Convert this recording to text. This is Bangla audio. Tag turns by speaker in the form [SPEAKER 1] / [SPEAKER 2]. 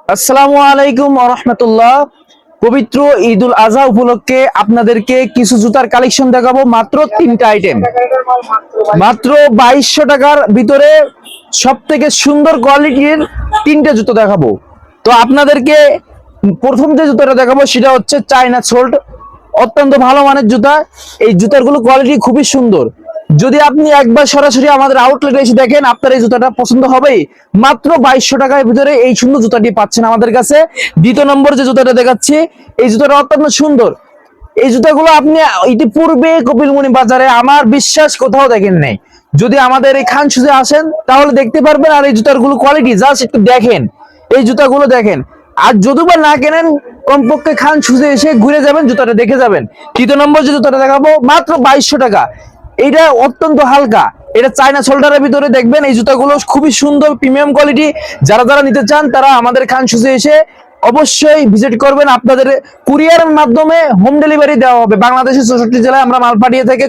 [SPEAKER 1] আসসালামু আলাইকুম ওয়া রাহমাতুল্লাহ। পবিত্র ঈদুল আজহা উপলক্ষে আপনাদেরকে কিছু জুতার কালেকশন দেখাবো। মাত্র তিনটা আইটেম, মাত্র 2200 টাকার ভিতরে সব থেকে সুন্দর কোয়ালিটির তিনটে জুতো দেখাবো। তো আপনাদেরকে প্রথম যে জুতাটা দেখাবো সেটা হচ্ছে চায়না সোল্ড, অত্যন্ত ভালো মানের জুতা। এই জুতাগুলো কোয়ালিটি খুবই সুন্দর। যদি আপনি একবার সরাসরি আমাদের আউটলেটে এসে দেখেন, আপনার এই জুতাটা পছন্দ হবেই। মাত্র 2200 টাকার ভিতরে এই সুন্দর জুতাটি পাচ্ছেন আমাদের কাছে। দ্বিতীয় নম্বর যে জুতাটা দেখাচ্ছি, এই জুতাটা অত্যন্ত সুন্দর। এই জুতাগুলো আপনি ইতিপূর্বে কপিলমুনি বাজারে আমার বিশ্বাস কোথাও দেখেন নাই। যদি আমাদের এই খান শুজে আসেন তাহলে দেখতে পারবেন। আর এই জুতাগুলো কোয়ালিটি জাস্ট একটু দেখেন, এই জুতাগুলো দেখেন। আর যদি বা না কেনেন, কমপক্ষে খান শুজে এসে ঘুরে যাবেন, জুতাটা দেখে যাবেন। তৃতীয় নম্বর যে জুতাটা দেখাবো, মাত্র 2200 টাকা। এটা অত্যন্ত হালকা, এটা চায়না শোল্ডারের ভিতরে দেখবেন। এই জুতাগুলো খুবই সুন্দর, প্রিমিয়াম কোয়ালিটি। যারা যারা নিতে চান তারা আমাদের খান শুজে এসে অবশ্যই ভিজিট করবেন। আপনাদের কুরিয়ারের মাধ্যমে হোম ডেলিভারি দেওয়া হবে। বাংলাদেশের 64 জেলায় আমরা মাল পাঠিয়ে থাকি।